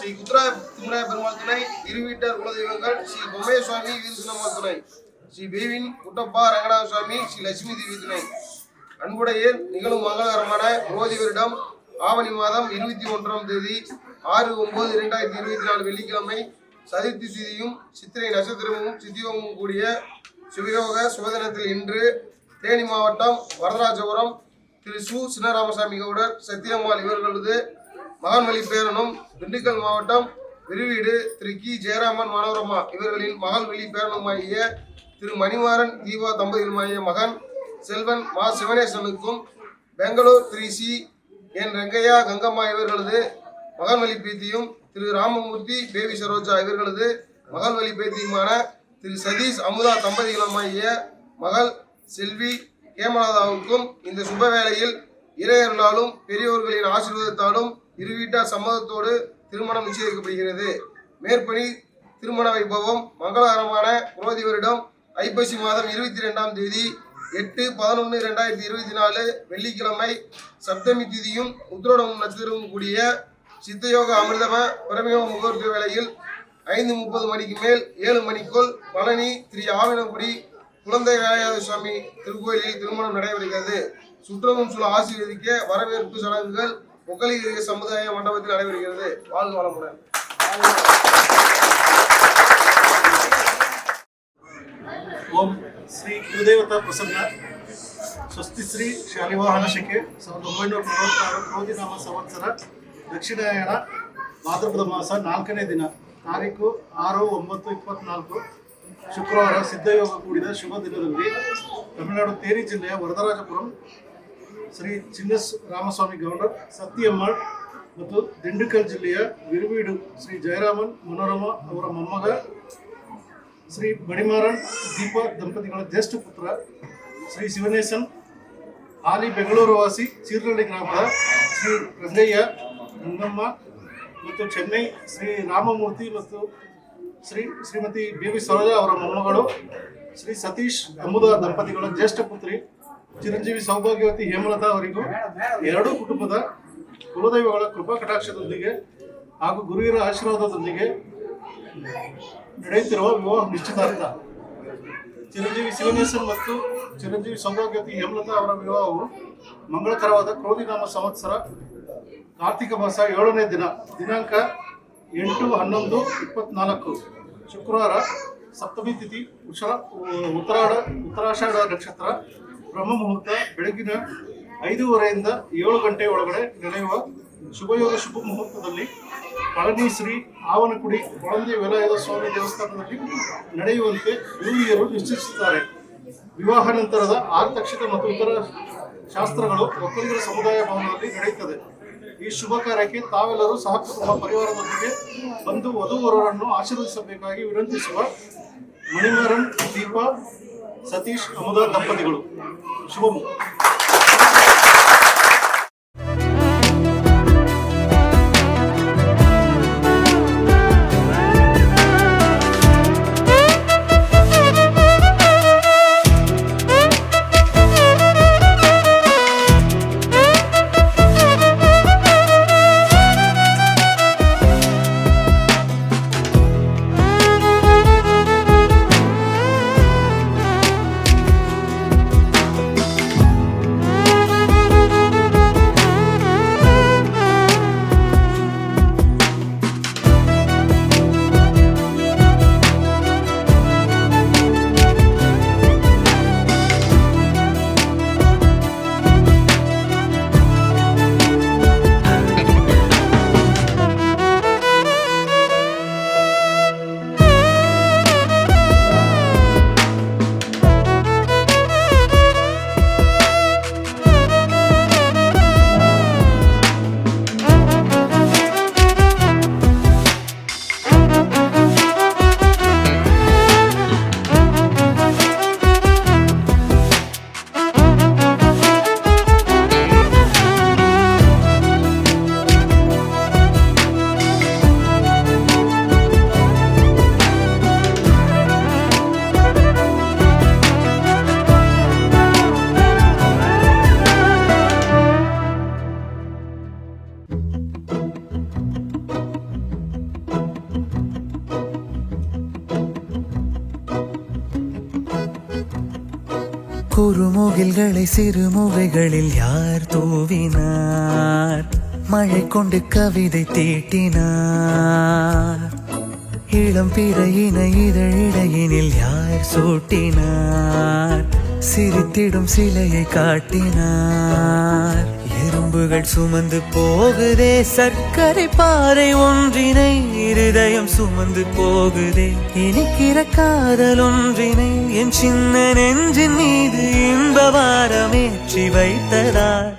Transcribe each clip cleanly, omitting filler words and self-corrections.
ஸ்ரீ குத்ரா திம்மராய பெருமாள் துணை, இருவீட்டர் குலதெய்வங்கள் ஸ்ரீ பொம்மைய சுவாமி வீரசின்னம்மாள் துணை, ஸ்ரீ பேவின் குட்டப்பா ரங்கநாத சுவாமி ஸ்ரீ லட்சுமி தேவி துணை. அன்புடைய நிகழும் மங்களகரமான மோதி வருடம் ஆவணி மாதம் 21ஆம் தேதி 6/9/2024 வெள்ளிக்கிழமை சதுர்த்தி திதியும் சித்திரை நட்சத்திரமும் சித்தியோகமும் கூடிய சுபயோக சுபதினத்தில் இன்று தேனி மாவட்டம் வரதராஜபுரம் திரு சு சின்னராமசாமி கவுடர் சத்தியம்மாள் இவர்களது மகன்வழி பேரனும், திண்டுக்கல் மாவட்டம் விருவீடு திரு கி ஜெயராமன் மனோரமா இவர்களின் மகள்வழி பேரனுமாகிய திரு மணிமாறன் தீபா தம்பதிகளுமாகிய மகன் செல்வன் மா சிவனேசனுக்கும், பெங்களூர் திரு சி என் ரங்கையா கங்கம்மா இவர்களது மகன்வழி பேத்தியும், திரு ராமமூர்த்தி பேபி சரோஜா இவர்களது மகள்வழி பேத்தியுமான திரு சதீஷ் அமுதா தம்பதிகளுமாகிய மகள் செல்வி ஹேமலாதாவுக்கும் இந்த சுப வேளையில் இறையர்களாலும் பெரியோர்களின் ஆசீர்வாதத்தாலும் இருவீட்டார் சம்மதத்தோடு திருமணம் நிச்சயிக்கப்படுகிறது. மேற்படி திருமண வைபவம் மங்களகரமான குரோதி வருடம் ஐப்பசி மாதம் 22ஆம் தேதி 8/11/2024 வெள்ளிக்கிழமை சப்தமி திதியும் உத்திரோடமும் நட்சத்திரமும் கூடிய சித்தயோக அமிர்தம பிரமயோக முகூர்த்த வேளையில் 5:30 மணிக்கு மேல் 7 மணிக்குள் பழனி திரு ஆவினங்குடி குழந்தை வேலையாத சுவாமி திருக்கோயிலில் திருமணம் நடைபெறுகிறது. சுற்றமும் சுழ ஆசீர்வதிக்க வரவேற்பு சடங்குகள் ஒக்கலிகிரிய சமுதாய மண்டபத்தில் நடைபெறுகிறது. வாழ்க வளமுடன். ಓಂ ಶ್ರೀ ಗುರುದೇವತಾ ಪ್ರಸನ್ನ ಸ್ವಸ್ತಿ ಶ್ರೀ ಶಾಲಿವಾಹನ ಶಕೆ 1936 ಕ್ರೋಧಿನಾಮ ಸಂವತ್ಸರ ದಕ್ಷಿಣಾಯಣ ಭಾದ್ರಪದ ಮಾಸ 4ನೇ ದಿನ ತಾರೀಕು 6/9/24 ಶುಕ್ರವಾರ ಸಿದ್ಧಯೋಗ ಕೂಡಿದ ಶುಭ ದಿನದಲ್ಲಿ ತಮಿಳುನಾಡು ತೇನಿ ಜಿಲ್ಲೆಯ ವರದರಾಜಪುರಂ ಶ್ರೀ ಚಿನ್ನಸ್ ರಾಮಸ್ವಾಮಿ ಗೌಡರ್ ಸತ್ಯಮ್ಮಾಳ್ ಮತ್ತು ದಿಂಡುಕಲ್ ಜಿಲ್ಲೆಯ ವಿರುವೀಡು ಶ್ರೀ ಜಯರಾಮನ್ ಮನೋರಮಾ ಅವರ ಮೊಮ್ಮಗ ಶ್ರೀ ಮಣಿಮಾರನ್ ದೀಪ ದಂಪತಿಗಳ ಜ್ಯೇಷ್ಠ ಪುತ್ರ ಶ್ರೀ ಶಿವನೇಶನ್ ಹಾಲಿ ಬೆಂಗಳೂರು ವಾಸಿ ಚೀರ್ನಳ್ಳಿ ಗ್ರಾಮದ ಶ್ರೀ ರಂಗಯ್ಯ ಗಂಗಮ್ಮ ಮತ್ತು ಚೆನ್ನೈ ಶ್ರೀ ರಾಮಮೂರ್ತಿ ಮತ್ತು ಶ್ರೀಮತಿ ಬೇಬಿ ಸರೋಜಾ ಅವರ ಮೊಮ್ಮಗಳು ಶ್ರೀ ಸತೀಶ್ ಅಮುದಾ ದಂಪತಿಗಳ ಜ್ಯೇಷ್ಠ ಪುತ್ರಿ ಚಿರಂಜೀವಿ ಸೌಭಾಗ್ಯವತಿ ಹೇಮಲತಾ ಅವರಿಗೂ ಎರಡೂ ಕುಟುಂಬದ ಕುಲದೈವಗಳ ಕೃಪಾ ಕಟಾಕ್ಷದೊಂದಿಗೆ ಹಾಗೂ ಗುರುವಿನ ಆಶೀರ್ವಾದದೊಂದಿಗೆ ನಡೆಯುತ್ತಿರುವ ವಿವಾಹ ನಿಶ್ಚಿತಾರ್ಥ. ಚಿರಂಜೀವಿ ಶಿವನೇಶನ್ ಮತ್ತು ಚಿರಂಜೀವಿ ಸೌಭಾಗ್ಯವತಿ ಹೇಮಲತಾ ಅವರ ವಿವಾಹವು ಮಂಗಳಕರವಾದ ಕ್ರೋಧಿನಾಮ ಸಂವತ್ಸರ ಕಾರ್ತಿಕ ಮಾಸ 7ನೇ ದಿನ ದಿನಾಂಕ 8/11/24 ಶುಕ್ರವಾರ ಸಪ್ತಮಿ ತಿಥಿ ಉತ್ತರಾಷಾಢ ನಕ್ಷತ್ರ ಬ್ರಹ್ಮ ಮುಹೂರ್ತ ಬೆಳಗಿನ 5:30ರಿಂದ 7 ಗಂಟೆ ಒಳಗಡೆ ನಡೆಯುವ ಶುಭಯೋಗ ಶುಭ ಮುಹೂರ್ತದಲ್ಲಿ ಪಳನಿ ಶ್ರೀ ಆವನಕುಡಿ ಕೊಳಂದೆ ವೇಲಾಯುಧ ಸ್ವಾಮಿ ದೇವಸ್ಥಾನದಲ್ಲಿ ನಡೆಯುವಂತೆ ಗುರುಹಿಯರು ನಿಶ್ಚಯಿಸುತ್ತಾರೆ. ವಿವಾಹ ನಂತರದ ಆರ್ತಕ್ಷತೆ ಮತ್ತು ಇತರ ಶಾಸ್ತ್ರಗಳು ಒಕ್ಕಲಿಗರ ಸಮುದಾಯ ಭವನದಲ್ಲಿ ನಡೆಯುತ್ತದೆ. ಈ ಶುಭ ಕಾರ್ಯಕ್ಕೆ ತಾವೆಲ್ಲರೂ ಸಹಕುಟುಂಬ ಪರಿವಾರದೊಂದಿಗೆ ಬಂದು ವಧುವರರನ್ನು ಆಶೀರ್ವದಿಸಬೇಕಾಗಿ ವಿನಂತಿಸುವ ಮಣಿಮಾರನ್ ದೀಪ ಸತೀಶ್ ಅಮುದಾ ದಂಪತಿಗಳು. ಶುಭಂ. குறுமுகில்களை சிறுமுகைகளில் யார் தூவினார்? மழை கொண்டு கவிதை தீட்டினார். இளம் பிறையினை இதழிடையினில் யார் சூட்டினார்? சிரித்திடும் சிலையை காட்டினார். எறும்புகள் சுமந்து போகுதே சர்க்கரை பாறை ஒன்றினை, இருதயம் சுமந்து போகுதே இனிக்கிற காதல் ஒன்றினை. என் சின்ன நெஞ்சின் மீது இன்ப வாரமேற்றி வைத்ததார்.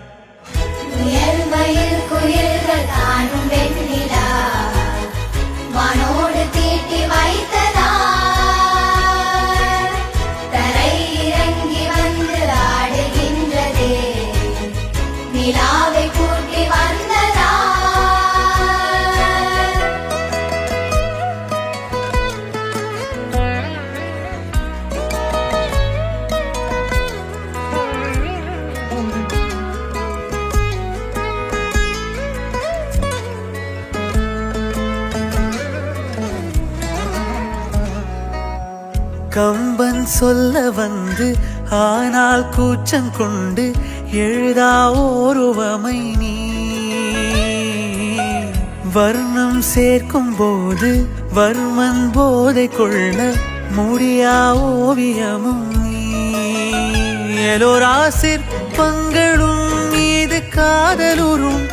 உயர்வையில் குயில்கள் காணும் வெண்ணிலா வானோடு தீட்டி வைத்ததார். தரை இறங்கி வந்து ஆடுகின்றதே நிலாவை கூட்டி வந்ததார். கம்பன் சொல்ல வந்து ஆனால் கூச்சம் கொண்டு எழுதா ஓருவமை நீ. வர்ணம் சேர்க்கும் போது வர்மன் போதை கொள்ள முடியா ஓவியமும் நீ. எலோரா சிற்பங்களும் மீது காதலுறும்,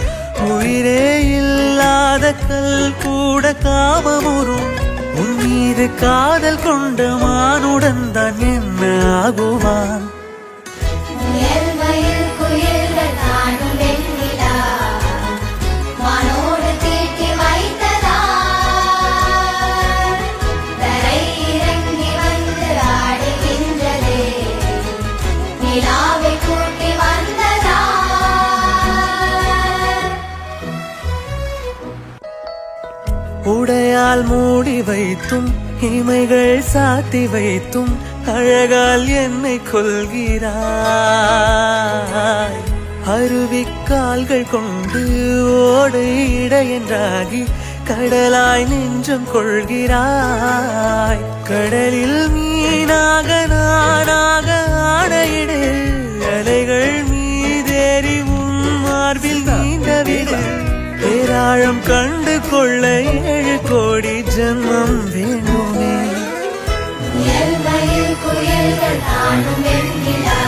உயிரே இல்லாத கல் கூட காமமுறும். உன் மீது காதல் கொண்ட மானுடன் தான் என்ன ஆகுவான்? உயர்வையில் குயில்கள் காணும் வெண்ணிலா வானோடு தீட்டி வைத்ததார். தரை இறங்கி வந்து ஆடுகின்றதே நிலாவை கூட்டி வந்ததார். உடையால் மூடி வைத்தும் இமைகள் சாத்தி வைத்தும் அழகால் என்னை கொள்கிறாய். அருவிக்கால்கள் கொண்டு ஓடு இடையென்றாகி கடலாய் நெஞ்சம் கொள்கிறாய். கடலில் மீனாக நானாக ஆடையிடு, அலைகள் மீதேறி உன் மார்பில் நீண்டவிடு. பேராழம் கண்டு கொள்ள 7 கோடி ஜென்மம் வேண்டுமே. உயர்வையில் குயில்கள் காணும் வெண்ணிலா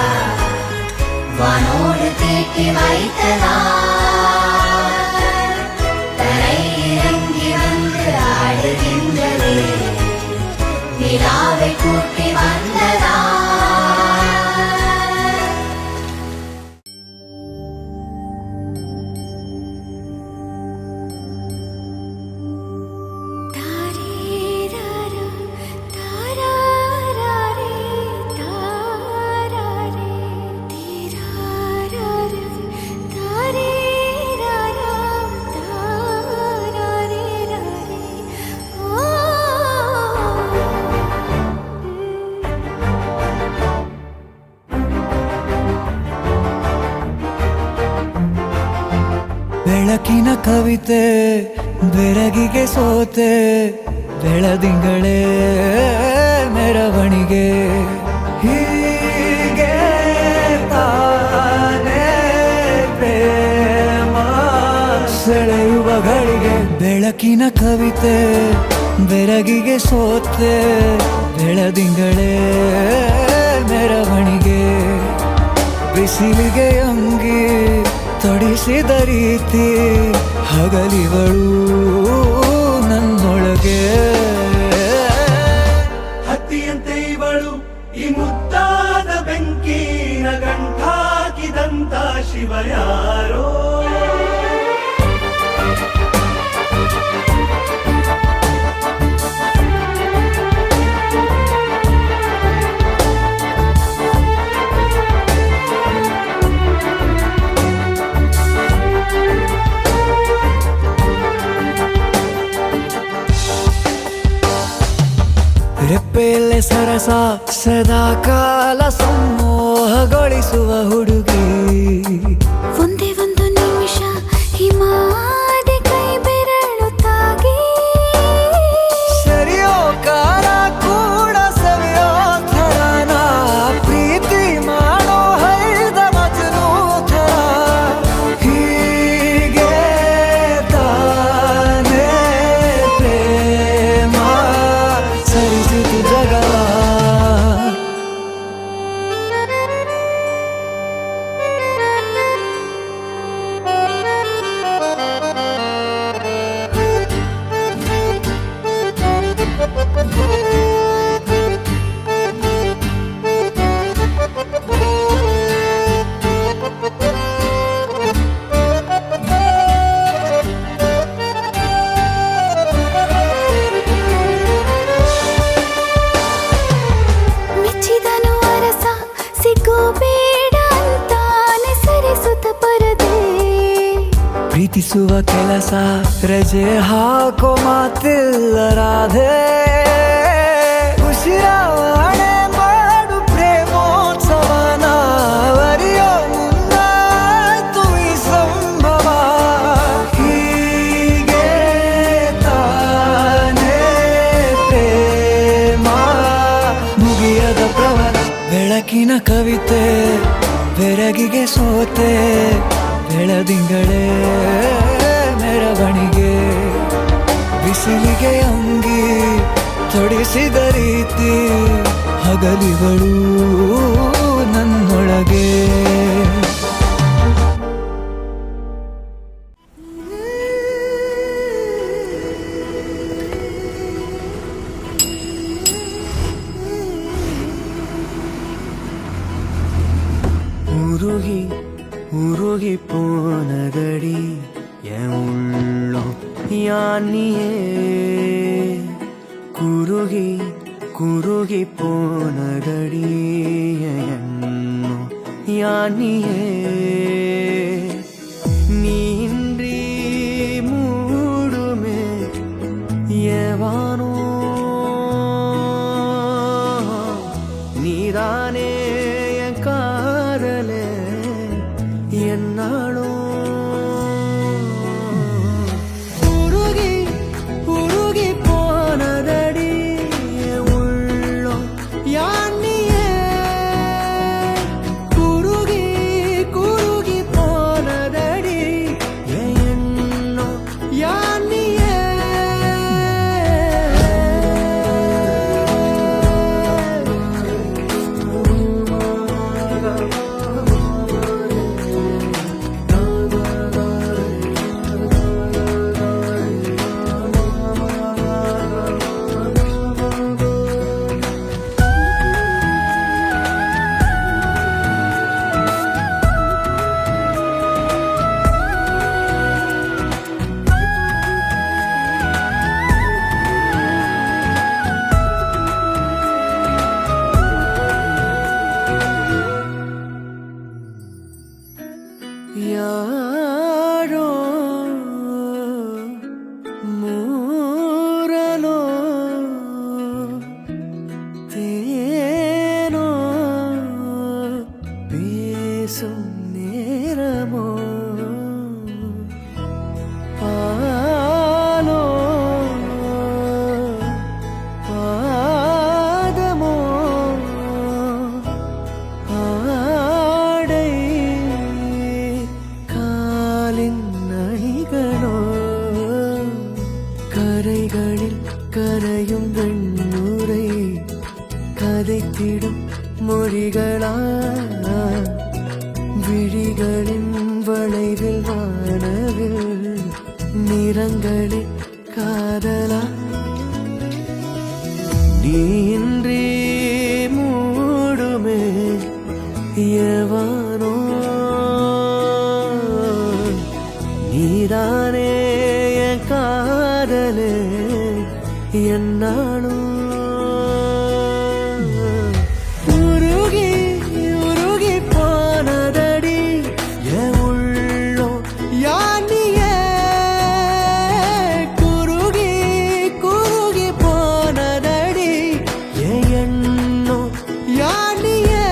வானோடு தீட்டி வைத்ததார். தரை இறங்கி வந்து ஆடுகின்றதே நிலாவை கூட்டி வந்ததார். ಬೆಳಕಿನ ಕವಿತೆ ಬೆರಗಿಗೆ ಸೋತೆ, ಬೆಳದಿಂಗಳೇ ಮೆರವಣಿಗೆ. ಹೀಗೆ ತಾನೇ ಪ್ರೇಮ ಸೆಳೆಯುವ ಗಳಿಗೆ. ಬೆಳಕಿನ ಕವಿತೆ ಬೆರಗಿಗೆ ಸೋತೆ, ಬೆಳದಿಂಗಳೇ ಮೆರವಣಿಗೆ. ಬಿಸಿಲಿಗೆ ಅಂಗಿ ತೊಡಿಸಿದ ರೀತಿ ಹಗಲಿಗಳು ನನ್ನೊಳಗೆ. ಹತ್ತಿಯಂತೆ ಇವಳು ಈ ಮುದ್ದಾದ ಬೆಂಕಿನ ಗಂಟಾಕಿದಂತ ಶಿವ ಯಾರೋ. ರೆಪ್ಪೆಯಲ್ಲೇ ಸರಸ ಸದಾ ಕಾಲ ಸಂಮೋಹಗೊಳಿಸುವ ಹುಡುಗಿ. ಒಂದೇ ಒಂದು ನಿಮಿಷ ಹಿಮಾದಿ ಕೈ ಬೆರಳು ತಾಗಿ. ಸರಿಯೋ ಕಾಲ ಕೂಡ ಸವಿಯೋ ಥರನ ಪ್ರೀತಿ ಮಾಡಿ. ಪ್ರೀತಿಸುವ ಕೆಲಸ ರಜೆ ಹಾಕೋ ಮಾತಿಲ್ಲ ರಾಧೆ ಉಸಿರಾವಣೆ ಮಾಡು ಪ್ರೇಮೋತ್ಸವನ ಅರಿಯೋ ಮುಂದಾಯ್ತು ಈ ಸಂಭವ ಹೀಗೆ ತಾನೇ ಪ್ರೇಮ ಮುಗಿಯದ ಪ್ರವರ ಬೆಳಕಿನ ಕವಿತೆ ಬೆರಗಿಗೆ ಸೋತೆ ಬೆಳದಿಂಗಳೇ ಮೆರವಣಿಗೆ ಬಿಸಿಲಿಗೆ ಅಂಗಿ ತೊಡಿಸಿದ ರೀತಿ ಹಗಲಿಗಳು ನನ್ನೊಳಗೆ உருகி உருகி போனதடி என் உள்ளம் யானியே குருகி குருகி போனதடி என் எண்ணம் யானியே நீன்றி மூடுமே ஏவானோ நீதானே என் காதலே என்னாலும் உருகி உருகி போனதடி என் உள்ளம் யானியே குருகி குருகி போனதடி என் எண்ணம் யானியே ಯಾರೋ ಮೂರಲೋ ತೇನೋ பேசும் நேரமோ பாலோ பாதமோ ஆடை காலின் அணிகளோ கரைகளில் கரையும் வெண்ணுரை கதைத்திடும் மொழிகளா விழிகளின் வளைவில் வானவில் நிறங்களில் காதலா நீன்றி மூடுமே எவனோ நீதானே என் காதலே என்னாலும் உருகி உருகி போனதடி என் உள்ளம் யானியே குருகி குருகி போனதடி என் எண்ணம் யானியே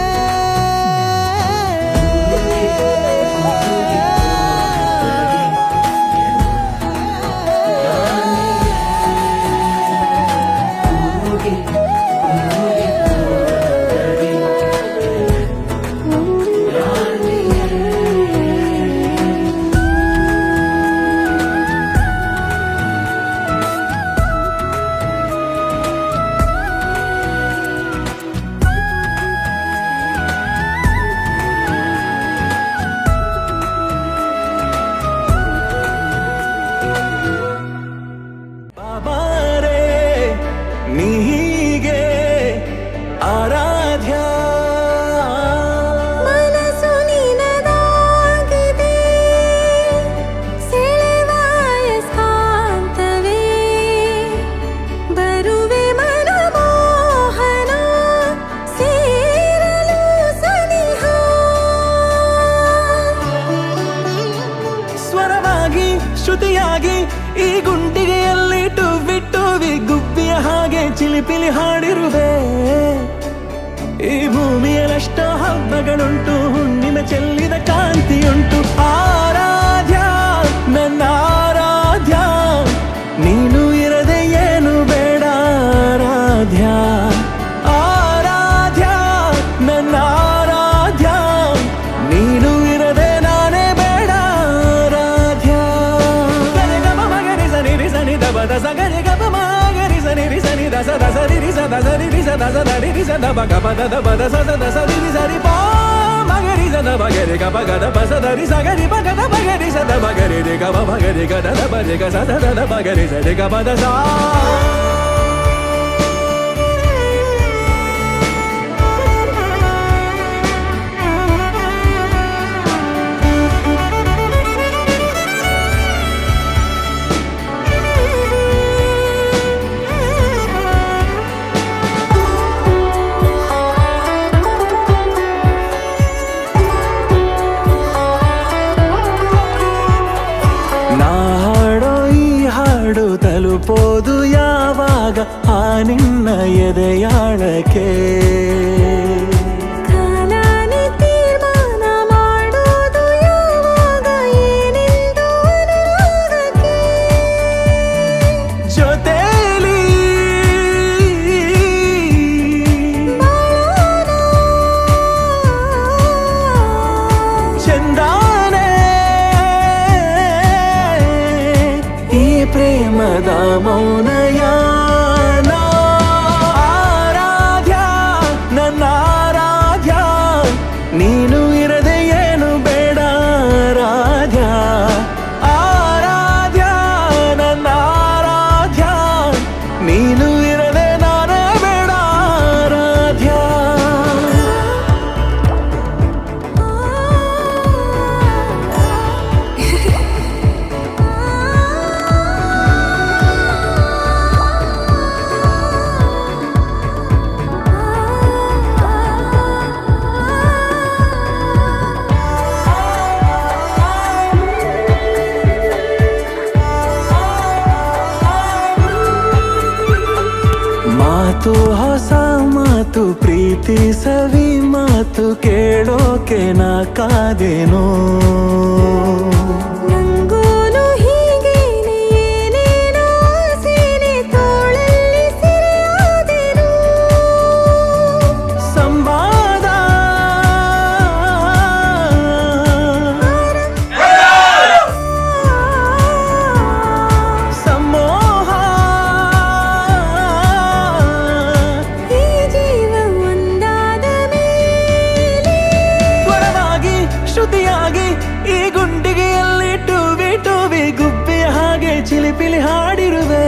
ಚಿಲಿಪಿಲಿ ಹಾಡಿರುವೆ ಈ ಭೂಮಿಯಲ್ಲಷ್ಟೋ ಹಬ್ಬಗಳುಂಟು ಹುಣ್ಣಿಮೆ ಚೆಲ್ಲಿದ ಕಾಂತಿಯುಂಟು ಆರಾಧ್ಯ ನನ್ನ ಆರಾಧ್ಯ ನೀನು ಇರದೆ ಏನು ಬೇಡ ಆರಾಧ್ಯ ಆರಾಧ್ಯ ನನ್ನ ಆರಾಧ್ಯ ನೀನು ಇರದೆ ನಾನೇ ಬೇಡ ಆರಾಧ್ಯ ಗರಿ ಗಮ ಮಗರಿ ಸನಿ ರಿ ಸನಿ ದಬ ದಸ ಗರಿ ಗಮ ಮಗರಿ ಸನಿ ರಿ ಸನಿ ದಸ ದಸ ರಿ ರಿ ಸ ದಸ ರಿ ರಿ ಸ ದಸ ದ ರಿ ರಿ ಸ ದಬ ಗಮ ದ ಬ ದ ಸ ದಸ ರಿ ರಿ ಸ ರಿ ಪ ಮಗರಿ ಸ ದಬ ಗರಿ ಗ ಬ ಗ ದ ಬ ಸ ದ ರಿ ಸ ಗರಿ ಬ ಗ ದ ಬ ಗರಿ ಸ ದಬ ಗರಿ ರಿ ಗ ಬ ಬ ಗರಿ ಗ ದ ದ ಬ ರಿ ಗ ಸ ದ ದ ಬ ಗರಿ ಸ ರಿ ಗ ಬ ದ ಸ ತಲುಪೋದು ಯಾವಾಗ ಆ ನಿನ್ನ ಎದೆಯಾಳಕ್ಕೆ ಕಾಲಾನೆ ತೀರ್ಮಾನ ಮಾಡೋದು ಯಾವಾಗ ಏನೆಂದು ಅನುರಾಗಕ್ಕೆ ಜೊತೆಲಿ ಚಂದಾನೆ ಈ ಪ್ರೇಮದ ಮೌನಯಾನ ಆರಾಧ್ಯ ನನ್ನ ಆರಾಧ್ಯ ನೀನು ಇರದೆ ಏನು ಬೇಡ ಆರಾಧ್ಯ ಆರಾಧ್ಯ ನನ್ನ ಆರಾಧ್ಯ ನೀನು ಇರದೆ ನಾನೇ ಬೇಡ ಆರಾಧ್ಯ ಮಾತು ಹೊಸ ಮಾತು ಪ್ರೀತಿ ಸವಿ ಮಾತು ಕೇಳೋಕೆ ನಾ ಕಾದೇನೋ ನಂಗೂನು ಹೀಗೇನೆ ಏನೇನೋ ಆಸೆನೆ ತೋಳಲ್ಲಿ ಸೆರೆಯಾದೆನು ಸಂವಾದ ಸಮೋಹ ಈ ಜೀವ ಒಂದಾದ ಮೇಲೆ ಸ್ವರವಾಗಿ ಶ್ರುತಿಯಾಗಿ ಈ ಗುಂಡಿಗೆಯಲ್ಲಿ ಟೂವಿ ಟೂವಿ ಗುಬ್ಬಿಯ ಹಾಗೆ ಚಿಲಿಪಿಲಿ ಹಾಡಿರುವೆ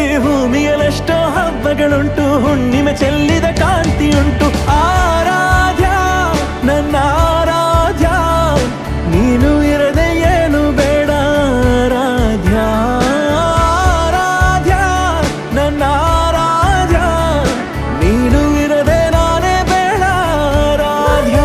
ಈ ಭೂಮಿಯಲ್ಲಷ್ಟೋ ಹಬ್ಬಗಳುಂಟು ಹುಣ್ಣಿಮೆ ಚೆಲ್ಲಿದ ಕಾಂತಿಯುಂಟು ಆರಾಧ್ಯ ನನ್ನ ಆರಾಧ್ಯ ನೀನು ಇರದೆ ಏನು ಬೇಡ ಆರಾಧ್ಯ ಆರಾಧ್ಯ ನನ್ನ ಆರಾಧ್ಯ ನೀನು ಇರದೆ ನಾನೇ ಬೇಡ ಆರಾಧ್ಯ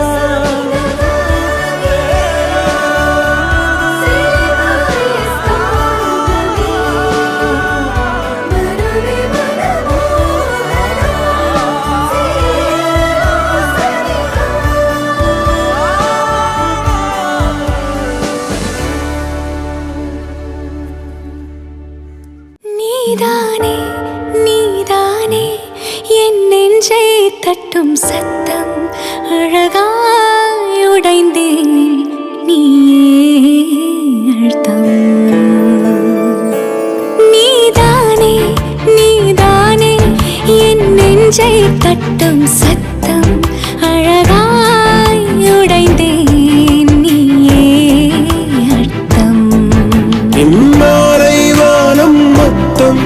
நீதானே நீதானே என் நெஞ்சை தட்டும் சத்தம் அழகாய் உடைந்தேன் நீயே அழுத்தம் நீதானே நீதானே என் நெஞ்சை தட்டும் சத்தம் அழகாய் உடைந்தேன் நீயே அழுத்தம் இம்மாலை வானம் மொத்தம்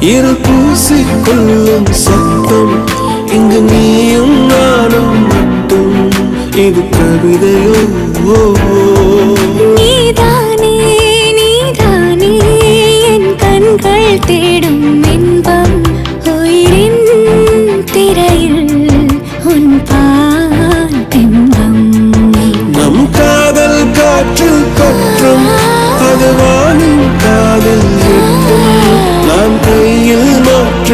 இரு பூசிக்கொள்ளும் சத்தம் இங்கு நீயும் நானும் மட்டும் இது கவிதையோ நீதானே நீதானே என் கண்கள் தேடும் இன்பம் உயிரின் திரையில் உன் பால் பிம்பம் நம் காதல் காற்றில் கற்றும் அது வானின் காதல் எட்டும் நாம் கையில் மாற்ற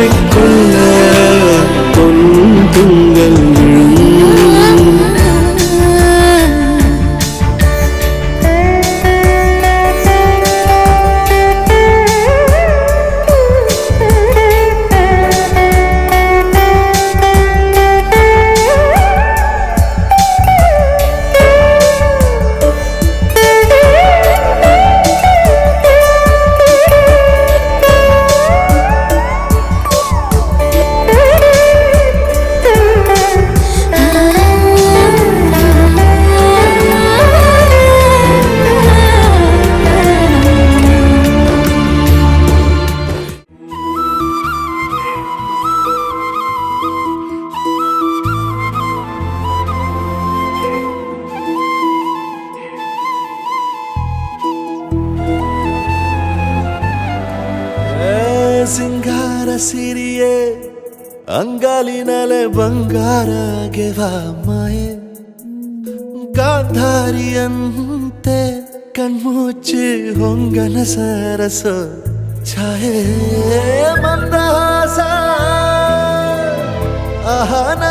ಸಿಂಗಾರ ಸಿರಿಯೇ ಅಂಗಾಲಿನಲೆ ಬಂಗಾರ ಗೆವ ಮಾಯೆ ಗಾಂಧಾರಿಯಂತೆ ಕಣ್ಮುಚ್ಚಿ ಹೊಂಗನ ಸರಸ ಛಾಯೆ ಮಂದಹಾಸ ಆಹನ